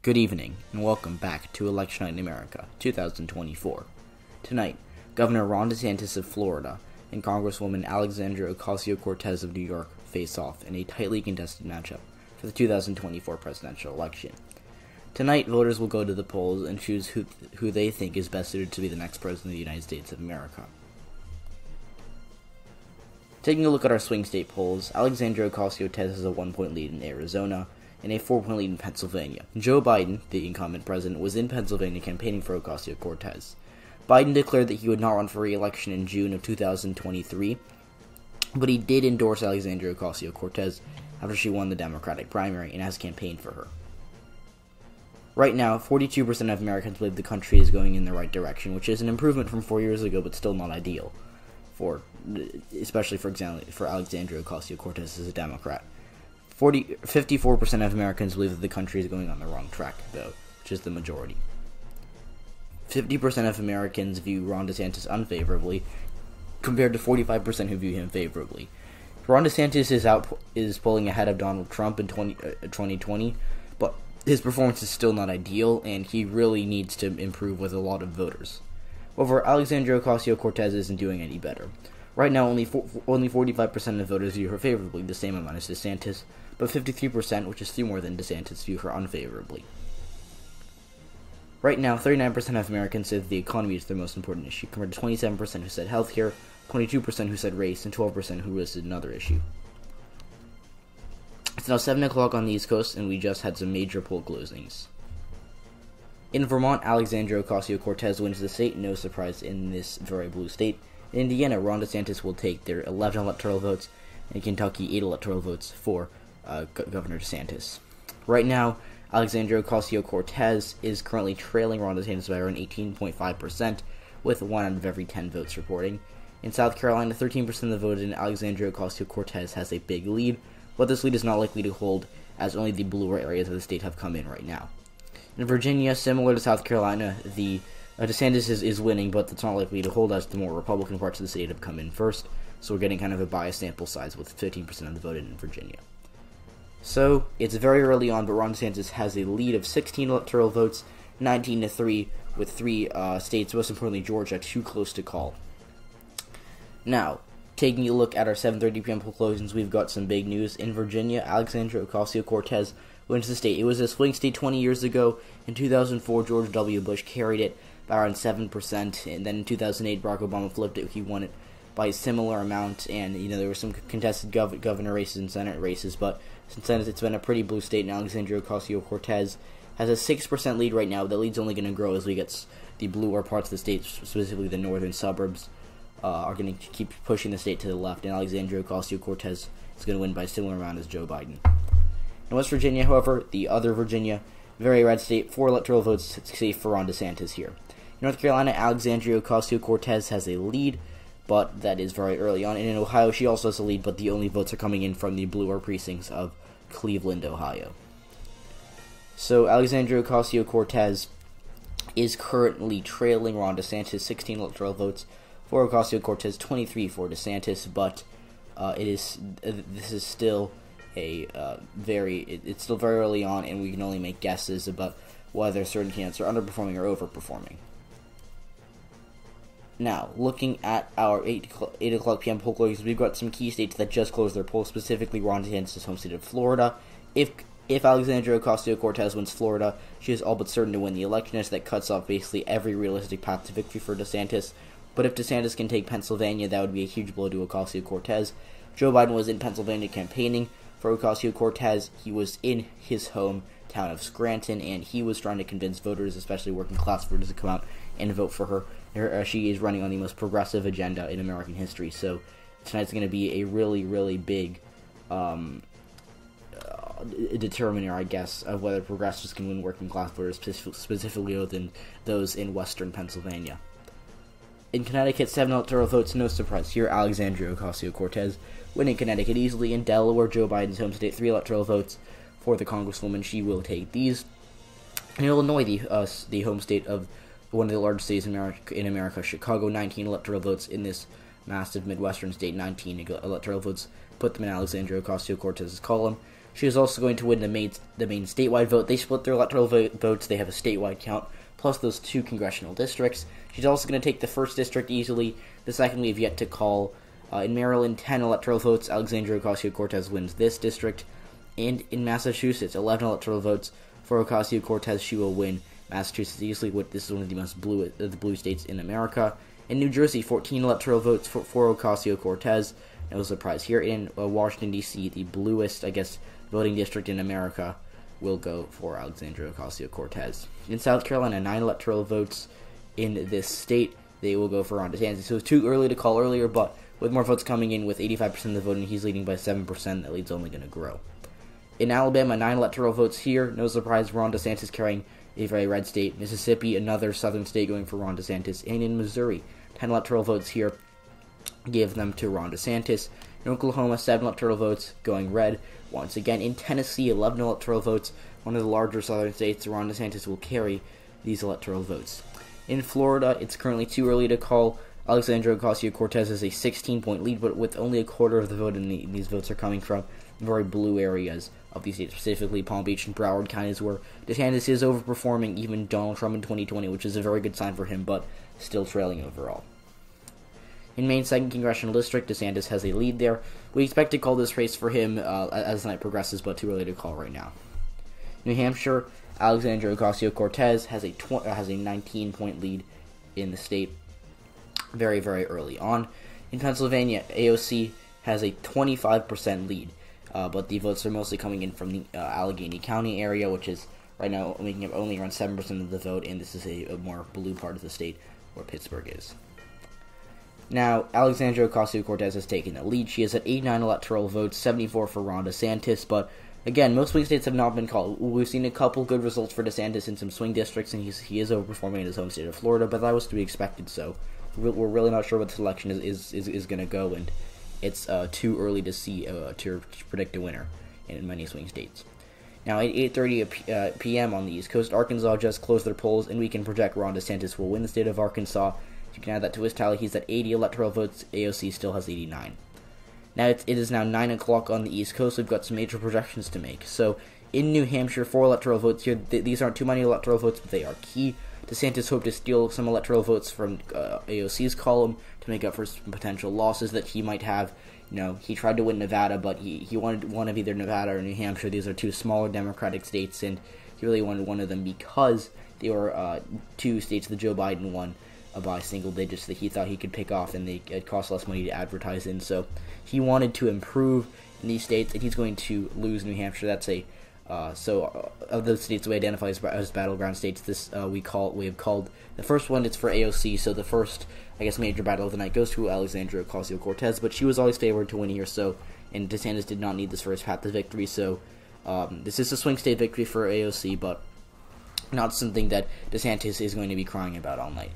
Good evening, and welcome back to Election Night in America, 2024. Tonight, Governor Ron DeSantis of Florida and Congresswoman Alexandria Ocasio-Cortez of New York face off in a tightly contested matchup for the 2024 presidential election. Tonight, voters will go to the polls and choose who they think is best suited to be the next president of the United States of America. Taking a look at our swing state polls, Alexandria Ocasio-Cortez has a 1-point lead in Arizona and a 4-point lead in Pennsylvania. Joe Biden, the incumbent president, was in Pennsylvania campaigning for Ocasio-Cortez. Biden declared that he would not run for re-election in June of 2023, but he did endorse Alexandria Ocasio-Cortez after she won the Democratic primary and has campaigned for her. Right now, 42% of Americans believe the country is going in the right direction, which is an improvement from 4 years ago, but still not ideal, especially for Alexandria Ocasio-Cortez as a Democrat. 54% of Americans believe that the country is going on the wrong track, though, which is the majority. 50% of Americans view Ron DeSantis unfavorably, compared to 45% who view him favorably. Ron DeSantis is pulling ahead of Donald Trump in 2020, but his performance is still not ideal, and he really needs to improve with a lot of voters. However, Alexandria Ocasio-Cortez isn't doing any better. Right now, only 45% of voters view her favorably, the same amount as DeSantis, but 53%, which is 3 more than DeSantis, view her unfavorably. Right now, 39% of Americans say that the economy is their most important issue, compared to 27% who said healthcare, 22% who said race, and 12% who listed another issue. It's now 7 o'clock on the East Coast, and we just had some major poll closings. In Vermont, Alexandria Ocasio-Cortez wins the state, no surprise in this very blue state. In Indiana, Ron DeSantis will take their 11 electoral votes, and in Kentucky, 8 electoral votes for Governor DeSantis. Right now, Alexandria Ocasio-Cortez is currently trailing Ron DeSantis by around 18.5%, with 1 out of every 10 votes reporting. In South Carolina, 13% of the vote in Alexandria Ocasio-Cortez has a big lead, but this lead is not likely to hold, as only the bluer areas of the state have come in right now. In Virginia, similar to South Carolina, DeSantis is winning, but it's not likely to hold as the more Republican parts of the state have come in first, so we're getting kind of a biased sample size with 15% of the vote in Virginia. So, it's very early on, but Ron DeSantis has a lead of 16 electoral votes, 19-3, with 3 states, most importantly Georgia, too close to call. Now, taking a look at our 7:30 p.m. poll closings, we've got some big news. In Virginia, Alexandria Ocasio-Cortez wins the state. It was a swing state 20 years ago. In 2004, George W. Bush carried it by around 7%, and then in 2008, Barack Obama flipped it. He won it by a similar amount, and there were some contested governor races and senate races, but since then it's been a pretty blue state, and Alexandria Ocasio-Cortez has a 6% lead right now. The lead's only going to grow as we get the bluer parts of the state, specifically the northern suburbs, are going to keep pushing the state to the left, and Alexandria Ocasio-Cortez is going to win by a similar amount as Joe Biden. In West Virginia, however, the other Virginia, very red state, 4 electoral votes safe for Ron DeSantis here. In North Carolina, Alexandria Ocasio-Cortez has a lead, but that is very early on. And in Ohio, she also has a lead, but the only votes are coming in from the bluer precincts of Cleveland, Ohio. So Alexandria Ocasio-Cortez is currently trailing Ron DeSantis, 16 electoral votes for Ocasio-Cortez, 23 for DeSantis, but this is still it's still very early on, and we can only make guesses about whether certain candidates are underperforming or overperforming. Now, looking at our 8 o'clock p.m. poll closings, we've got some key states that just closed their polls, specifically Ron DeSantis' home state of Florida. If Alexandria Ocasio-Cortez wins Florida, she is all but certain to win the election, as that cuts off basically every realistic path to victory for DeSantis. But if DeSantis can take Pennsylvania, that would be a huge blow to Ocasio-Cortez. Joe Biden was in Pennsylvania campaigning for Ocasio-Cortez. He was in his hometown of Scranton, and he was trying to convince voters, especially working class voters, to come out and vote for her. She is running on the most progressive agenda in American history, so tonight's going to be a really, really big determiner, I guess, of whether progressives can win working class voters, specifically than those in western Pennsylvania. In Connecticut, 7 electoral votes, no surprise here. Alexandria Ocasio-Cortez winning Connecticut easily. In Delaware, Joe Biden's home state, 3 electoral votes for the Congresswoman. She will take these. In Illinois, the home state of one of the largest states in America, Chicago, 19 electoral votes in this massive Midwestern state, 19 electoral votes put them in Alexandria Ocasio-Cortez's column. She is also going to win the main statewide vote. They split their electoral votes. They have a statewide count, plus those 2 congressional districts. She's also going to take the 1st district easily. The 2nd we have yet to call. In Maryland, 10 electoral votes. Alexandria Ocasio-Cortez wins this district. And in Massachusetts, 11 electoral votes for Ocasio-Cortez. She will win Massachusetts easily. This is one of the most blue states in America. In New Jersey, 14 electoral votes for Ocasio-Cortez. No surprise here. In Washington, D.C., the bluest, I guess, voting district in America, will go for Alexandria Ocasio-Cortez. In South Carolina, 9 electoral votes in this state. They will go for Ron DeSantis. So it was too early to call earlier, but with more votes coming in, with 85% of the voting, he's leading by 7%. That lead's only going to grow. In Alabama, 9 electoral votes here. No surprise, Ron DeSantis carrying a very red state. Mississippi, another southern state, going for Ron DeSantis. And in Missouri, 10 electoral votes here. Give them to Ron DeSantis. In Oklahoma, 7 electoral votes going red. Once again, in Tennessee, 11 electoral votes. One of the larger southern states. Ron DeSantis will carry these electoral votes. In Florida, it's currently too early to call. Alexandria Ocasio-Cortez has a 16-point lead, but with only a quarter of the vote, and these votes are coming from very blue areas of these states, specifically Palm Beach and Broward counties, where DeSantis is overperforming even Donald Trump in 2020, which is a very good sign for him, but still trailing overall. In Maine's 2nd congressional district, DeSantis has a lead there. We expect to call this race for him as the night progresses, but too early to call right now. New Hampshire, Alexandria Ocasio-Cortez has a 19-point lead in the state very, very early on. In Pennsylvania, AOC has a 25% lead, but the votes are mostly coming in from the Allegheny County area, which is right now making up only around 7% of the vote, and this is a more blue part of the state where Pittsburgh is. Now, Alexandria Ocasio-Cortez has taken the lead. She is at 89 electoral votes, 74 for Ron DeSantis, but again, most swing states have not been called. We've seen a couple good results for DeSantis in some swing districts, and he is overperforming in his home state of Florida, but that was to be expected, so we're really not sure what this election is going to go, and it's too early to see to predict a winner in many swing states. Now, at 8:30 p.m. on the East Coast, Arkansas just closed their polls, and we can project Ron DeSantis will win the state of Arkansas. You can add that to his tally. He's at 80 electoral votes. AOC still has 89. Now, it is now 9 o'clock on the East Coast. We've got some major projections to make. So, in New Hampshire, 4 electoral votes here. These aren't too many electoral votes, but they are key. DeSantis hoped to steal some electoral votes from AOC's column to make up for some potential losses that he might have. You know, he tried to win Nevada, but he wanted one of either Nevada or New Hampshire. These are 2 smaller Democratic states, and he really wanted one of them because they were 2 states that Joe Biden won by single digits that he thought he could pick off, and it cost less money to advertise in. So he wanted to improve in these states, and he's going to lose New Hampshire. That's of those states we identify as battleground states, this we have called the first one. It's for AOC. So the first, I guess, major battle of the night goes to Alexandria Ocasio-Cortez, but she was always favored to win here. So, and DeSantis did not need this first path to victory. So this is a swing state victory for AOC, but not something that DeSantis is going to be crying about all night.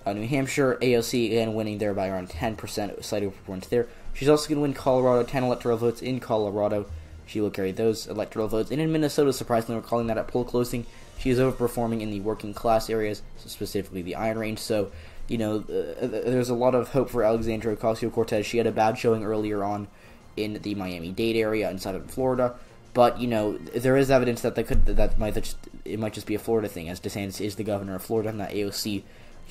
New Hampshire, AOC again winning there by around 10%, slight overperformance there. She's also going to win Colorado, 10 electoral votes in Colorado. She will carry those electoral votes. And in Minnesota, surprisingly, we're calling that at poll closing. She is overperforming in the working class areas, so specifically the Iron Range. So, you know, there's a lot of hope for Alexandria Ocasio-Cortez. She had a bad showing earlier on in the Miami-Dade area inside of Florida. But, you know, there is evidence that it might just be a Florida thing, as DeSantis is the governor of Florida, and that AOC,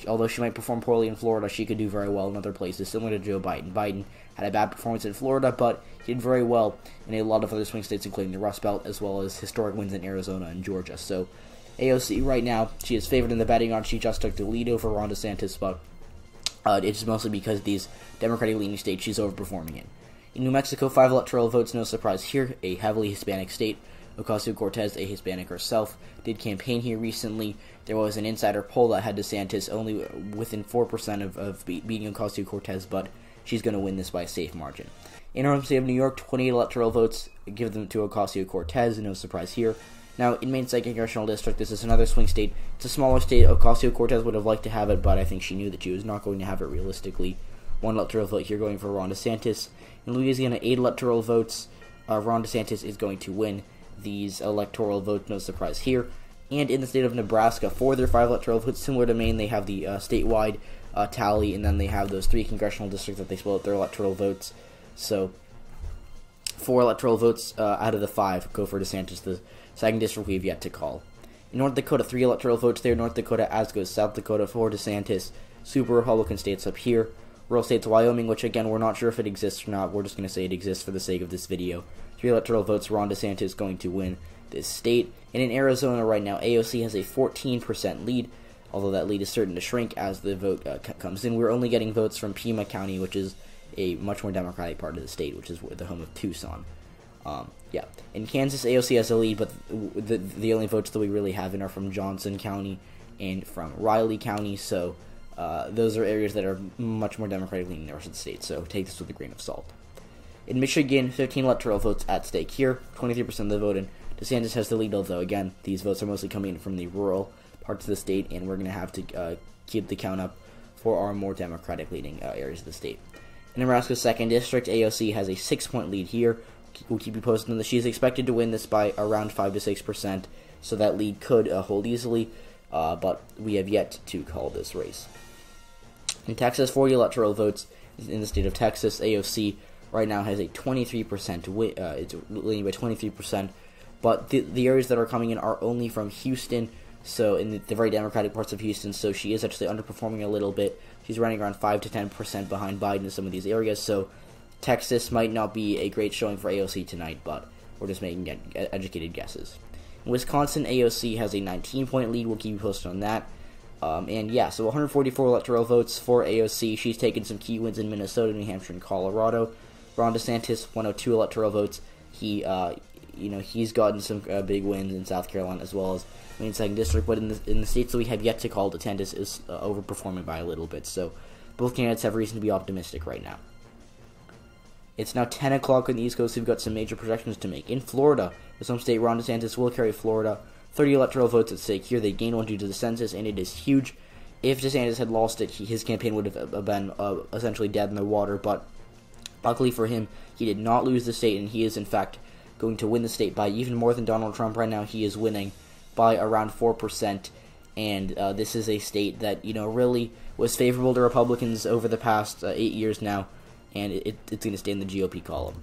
although she might perform poorly in Florida, she could do very well in other places, similar to Joe Biden. Biden had a bad performance in Florida, but he did very well in a lot of other swing states, including the Rust Belt, as well as historic wins in Arizona and Georgia. So AOC right now, she is favored in the betting odds. She just took the lead over Ron DeSantis, but it's mostly because these Democratic-leaning states she's overperforming in. In New Mexico, 5 electoral votes, no surprise here, a heavily Hispanic state. Ocasio-Cortez, a Hispanic herself, did campaign here recently. There was an insider poll that had DeSantis only within 4% of beating Ocasio-Cortez, but she's going to win this by a safe margin. In our home state of New York, 28 electoral votes, give them to Ocasio-Cortez, no surprise here. Now, in Maine's 2nd congressional district, this is another swing state. It's a smaller state. Ocasio-Cortez would have liked to have it, but I think she knew that she was not going to have it realistically. 1 electoral vote here going for Ron DeSantis. In Louisiana, 8 electoral votes. Ron DeSantis is going to win these electoral votes, no surprise here. And in the state of Nebraska, 4 of their 5 electoral votes, similar to Maine, they have the statewide tally, and then they have those 3 congressional districts that they split up their electoral votes. So 4 electoral votes out of the 5 go for DeSantis, the 2nd district we have yet to call. In North Dakota, 3 electoral votes there. North Dakota, as goes South Dakota for DeSantis. Super Republican states up here. Rural states, Wyoming, which again, we're not sure if it exists or not. We're just going to say it exists for the sake of this video. 3 electoral votes, Ron DeSantis going to win this state. And in Arizona right now, AOC has a 14% lead, although that lead is certain to shrink as the vote comes in. We're only getting votes from Pima County, which is a much more Democratic part of the state, which is the home of Tucson. Yeah. In Kansas, AOC has a lead, but the only votes that we really have in are from Johnson County and from Riley County, so those are areas that are much more Democratic leaning than the rest of the state, so take this with a grain of salt. In Michigan, 15 electoral votes at stake here, 23% of the vote in. DeSantis has the lead, although, again, these votes are mostly coming in from the rural parts of the state, and we're going to have to keep the count up for our more Democratic-leaning areas of the state. In Nebraska's 2nd district, AOC has a 6-point lead here. We'll keep you posted on this. She's expected to win this by around 5 to 6%, so that lead could hold easily, but we have yet to call this race. In Texas, 40 electoral votes in the state of Texas. AOC right now has a 23% win. It's leading by 23%, but the areas that are coming in are only from Houston, so in the very Democratic parts of Houston, so she is actually underperforming a little bit. She's running around 5 to 10% behind Biden in some of these areas, so Texas might not be a great showing for AOC tonight, but we're just making educated guesses. In Wisconsin, AOC has a 19-point lead. We'll keep you posted on that. And yeah, so 144 electoral votes for AOC. She's taken some key wins in Minnesota, New Hampshire, and Colorado. Ron DeSantis, 102 electoral votes. He's gotten some big wins in South Carolina as well as Maine 2nd district, but in the states that we have yet to call, DeSantis is overperforming by a little bit. So both candidates have reason to be optimistic right now. It's now 10 o'clock on the East Coast. We've got some major projections to make. In Florida, the home state, Ron DeSantis will carry Florida. 30 electoral votes at stake here. They gained one due to the census, and it is huge. If DeSantis had lost it, his campaign would have been essentially dead in the water, but luckily for him, he did not lose the state, and he is, in fact, going to win the state by even more than Donald Trump. Right now, he is winning by around 4%, and this is a state that, really was favorable to Republicans over the past 8 years now, and it's going to stay in the GOP column.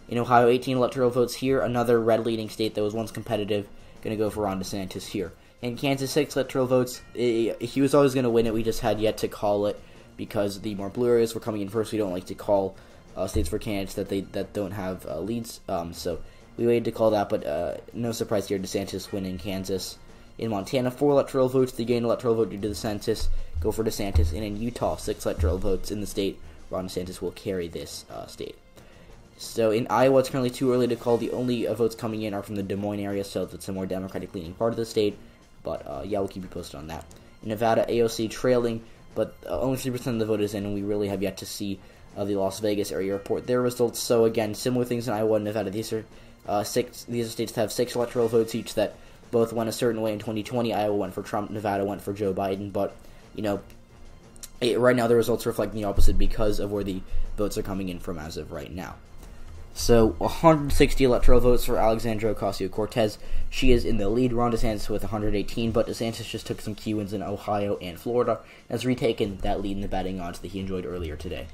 In Ohio, 18 electoral votes here, another red-leading state that was once competitive, going to go for Ron DeSantis here. In Kansas, 6 electoral votes. He was always going to win it. We just had yet to call it because the more blue areas were coming in first. We don't like to call states for candidates that don't have leads, so we waited to call that, but no surprise here, DeSantis win in Kansas. In Montana, 4 electoral votes. They gained electoral vote due to the census. Go for DeSantis. And in Utah, 6 electoral votes in the state. Ron DeSantis will carry this state. So in Iowa, it's currently too early to call. The only votes coming in are from the Des Moines area, so that's a more Democratic-leaning part of the state. But yeah, we'll keep you posted on that. In Nevada, AOC trailing, but only 3% of the vote is in, and we really have yet to see the Las Vegas area report their results. So again, similar things in Iowa and Nevada. These are states that have 6 electoral votes each that both went a certain way in 2020. Iowa went for Trump, Nevada went for Joe Biden, but right now the results reflect the opposite because of where the votes are coming in from as of right now. So 160 electoral votes for Alexandria Ocasio-Cortez. She is in the lead. Ron DeSantis with 118, but DeSantis just took some key wins in Ohio and Florida and has retaken that lead in the betting odds that he enjoyed earlier today.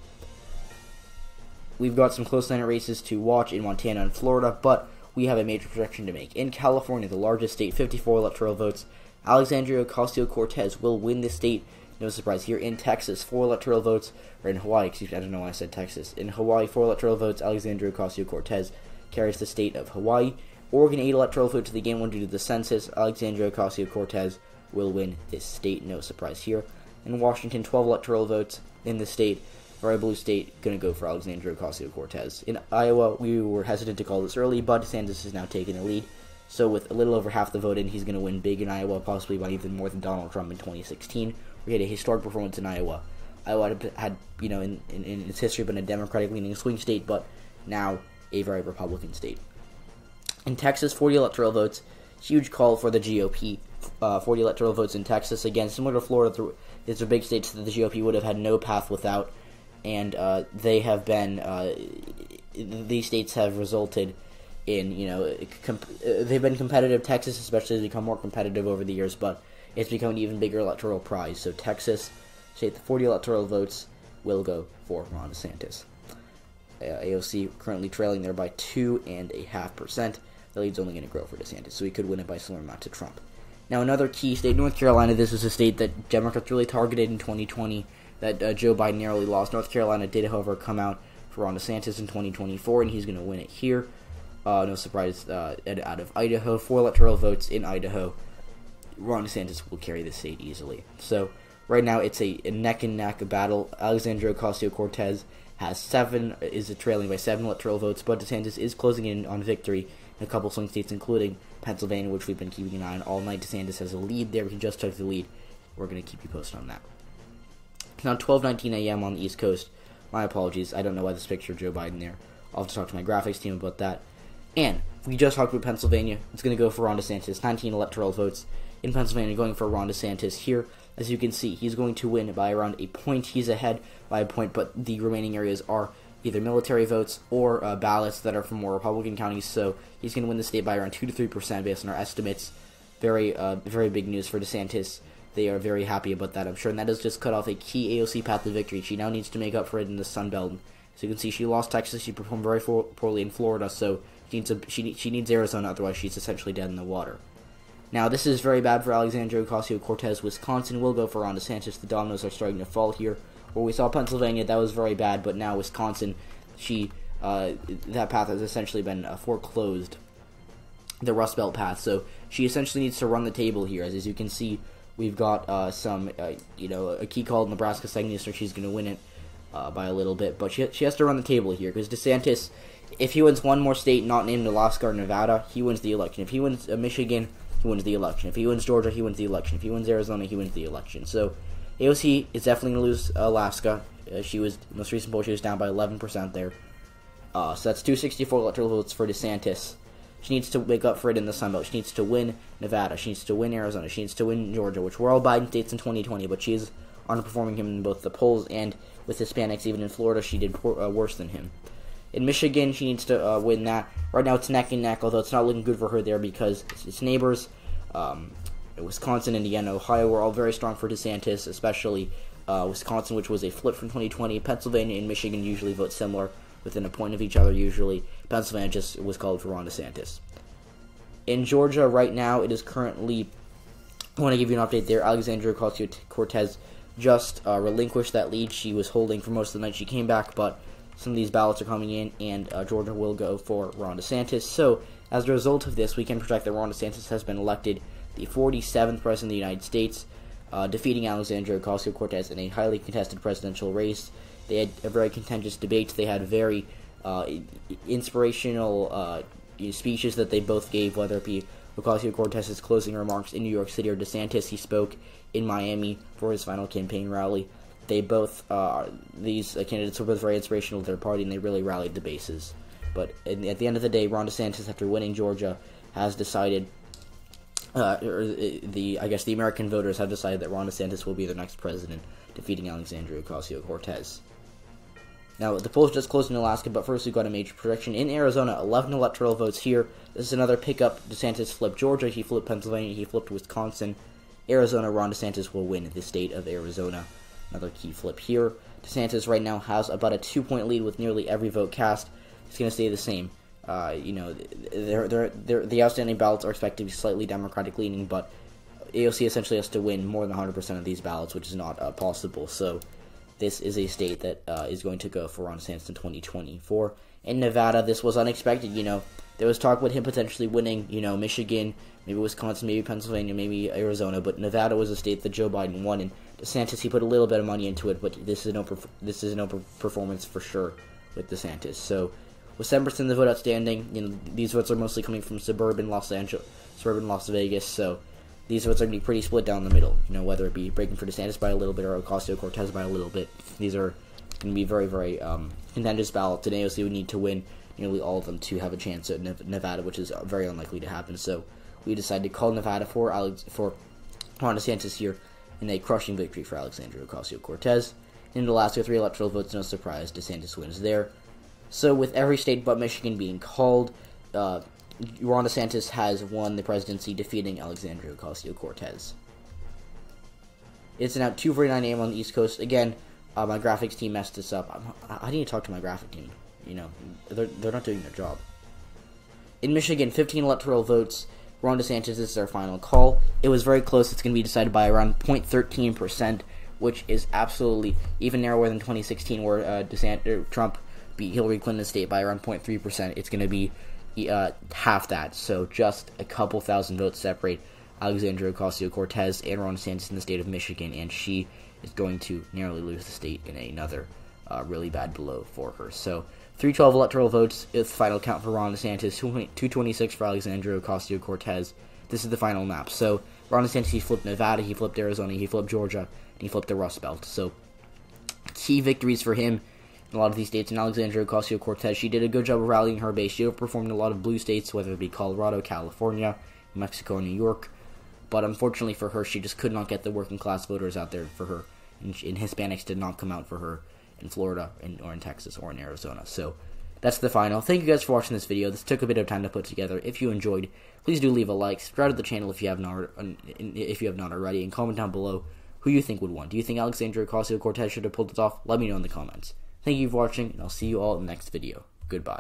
We've got some close Senate races to watch in Montana and Florida, but we have a major projection to make. In California, the largest state, 54 electoral votes. Alexandria Ocasio-Cortez will win the state. No surprise here. In Texas, 4 electoral votes. Or in Hawaii, excuse me, I don't know why I said Texas. In Hawaii, 4 electoral votes. Alexandria Ocasio-Cortez carries the state of Hawaii. Oregon, 8 electoral votes to the game one due to the census. Alexandria Ocasio-Cortez will win this state. No surprise here. In Washington, 12 electoral votes in the state. Very blue state, going to go for Alexandria Ocasio-Cortez. In Iowa, we were hesitant to call this early, but DeSantis has now taken the lead. So with a little over half the vote in, he's going to win big in Iowa, possibly by even more than Donald Trump in 2016. We had a historic performance in Iowa. Iowa had in its history been a Democratic-leaning swing state, but now a very Republican state. In Texas, 40 electoral votes. Huge call for the GOP. 40 electoral votes in Texas. Again, similar to Florida, these are big states that the GOP would have had no path without, and they have been. These states have resulted in they've been competitive. Texas especially has become more competitive over the years, but it's become an even bigger electoral prize. So Texas, state the 40 electoral votes will go for Ron DeSantis. AOC currently trailing there by 2.5%. The lead's only going to grow for DeSantis, so he could win it by a similar amount to Trump. Now, another key state, North Carolina. This is a state that Democrats really targeted in 2020, that Joe Biden narrowly lost. North Carolina did, however, come out for Ron DeSantis in 2024, and he's going to win it here. No surprise, out of Idaho, 4 electoral votes in Idaho. Ron DeSantis will carry the state easily. So, right now, it's a neck-and-neck battle. Alexandria Ocasio-Cortez is trailing by 7 electoral votes, but DeSantis is closing in on victory in a couple swing states, including Pennsylvania, which we've been keeping an eye on all night. DeSantis has a lead there. He just took the lead. We're going to keep you posted on that. It's now 12:19 a.m. on the East Coast. My apologies. I don't know why there's a picture of Joe Biden there. I'll have to talk to my graphics team about that. And we just talked about Pennsylvania. It's going to go for Ron DeSantis. 19 electoral votes in Pennsylvania going for Ron DeSantis here. As you can see, he's going to win by around a point. He's ahead by a point, but the remaining areas are either military votes or ballots that are from more Republican counties. So he's going to win the state by around 2 to 3% based on our estimates. Very big news for DeSantis. They are very happy about that, I'm sure. And that has just cut off a key AOC path to victory. She now needs to make up for it in the Sun Belt. As you can see, she lost Texas. She performed very poorly in Florida. So she needs Arizona. Otherwise, she's essentially dead in the water. Now, this is very bad for Alexandria Ocasio-Cortez. Wisconsin will go for Ron DeSantis. The dominoes are starting to fall here. Where we saw Pennsylvania, that was very bad, but now Wisconsin, that path has essentially been foreclosed, the Rust Belt path. So she essentially needs to run the table here. As you can see, we've got a key called Nebraska second, so she's going to win it by a little bit. But she has to run the table here, because DeSantis, if he wins one more state not named Alaska or Nevada, he wins the election. If he wins Michigan, he wins the election. If he wins Georgia, he wins the election. If he wins Arizona, he wins the election. So AOC is definitely going to lose Alaska. Most recent poll, she was down by 11% there. So that's 264 electoral votes for DeSantis. She needs to make up for it in the Sun Belt. She needs to win Nevada. She needs to win Arizona. She needs to win Georgia, which were all Biden states in 2020, but she's underperforming him in both the polls and with Hispanics. Even in Florida, she did worse than him. In Michigan, she needs to win that. Right now, it's neck and neck, although it's not looking good for her there because its neighbors, Wisconsin, Indiana, Ohio, were all very strong for DeSantis, especially Wisconsin, which was a flip from 2020. Pennsylvania and Michigan usually vote similar, within a point of each other usually. Pennsylvania just was called for Ron DeSantis. In Georgia, right now, it is currently, I want to give you an update there. Alexandria Ocasio-Cortez just relinquished that lead she was holding for most of the night. She came back, but some of these ballots are coming in, and Georgia will go for Ron DeSantis. So, as a result of this, we can project that Ron DeSantis has been elected the 47th president of the United States, defeating Alexandria Ocasio-Cortez in a highly contested presidential race. They had a very contentious debate. They had very inspirational speeches that they both gave, whether it be Ocasio-Cortez's closing remarks in New York City or DeSantis. He spoke in Miami for his final campaign rally. They both, these candidates were both very inspirational to their party, and they really rallied the bases. But at the end of the day, Ron DeSantis, after winning Georgia, has decided, I guess the American voters have decided that Ron DeSantis will be their next president, defeating Alexandria Ocasio-Cortez. Now, the polls just closed in Alaska, but first we've got a major prediction. In Arizona, 11 electoral votes here. This is another pickup. DeSantis flipped Georgia, he flipped Pennsylvania, he flipped Wisconsin. Arizona, Ron DeSantis will win the state of Arizona. Another key flip here. DeSantis right now has about a 2-point lead with nearly every vote cast. It's going to stay the same. The outstanding ballots are expected to be slightly Democratic leaning, but AOC essentially has to win more than 100% of these ballots, which is not possible. So this is a state that is going to go for Ron DeSantis in 2024. In Nevada, this was unexpected. There was talk about him potentially winning, Michigan, maybe Wisconsin, maybe Pennsylvania, maybe Arizona, but Nevada was a state that Joe Biden won, and DeSantis, he put a little bit of money into it, but this is no performance for sure with DeSantis. So with 7% of the vote outstanding, these votes are mostly coming from suburban Las Vegas, so these votes are going to be pretty split down the middle, whether it be breaking for DeSantis by a little bit or Ocasio-Cortez by a little bit. These are going to be very, very contentious ballots, and AOC would need to win nearly all of them to have a chance at Nevada, which is very unlikely to happen. So we decided to call Nevada for Ron DeSantis here in a crushing victory for Alexandria Ocasio-Cortez. In Alaska, 3 electoral votes, no surprise, DeSantis wins there. So with every state but Michigan being called, Ron DeSantis has won the presidency, defeating Alexandria Ocasio-Cortez. It's now 2:49 a.m. on the East Coast. Again, my graphics team messed this up. I need to talk to my graphic team. they're not doing their job. In Michigan, 15 electoral votes. Ron DeSantis is our final call. It was very close. It's going to be decided by around 0.13%, which is absolutely even narrower than 2016, where Trump beat Hillary Clinton's state by around 0.3%. It's going to be half that. So just a couple thousand votes separate Alexandria Ocasio-Cortez and Ron DeSantis in the state of Michigan, and she is going to narrowly lose the state in another really bad blow for her. So 312 electoral votes is the final count for Ron DeSantis, 226 for Alexandria Ocasio-Cortez. This is the final map. So Ron DeSantis, he flipped Nevada, he flipped Arizona, he flipped Georgia, and he flipped the Rust Belt. So key victories for him in a lot of these states. And Alexandria Ocasio-Cortez, she did a good job of rallying her base. She overperformed in a lot of blue states, whether it be Colorado, California, Mexico, and New York. But unfortunately for her, she just could not get the working class voters out there for her. And Hispanics did not come out for her in Florida, or in Texas, or in Arizona. So that's the final. Thank you guys for watching this video. This took a bit of time to put together. If you enjoyed, please do leave a like, subscribe to the channel if you have not already, and comment down below who you think would win. Do you think Alexandria Ocasio-Cortez should have pulled it off? Let me know in the comments. Thank you for watching, and I'll see you all in the next video. Goodbye.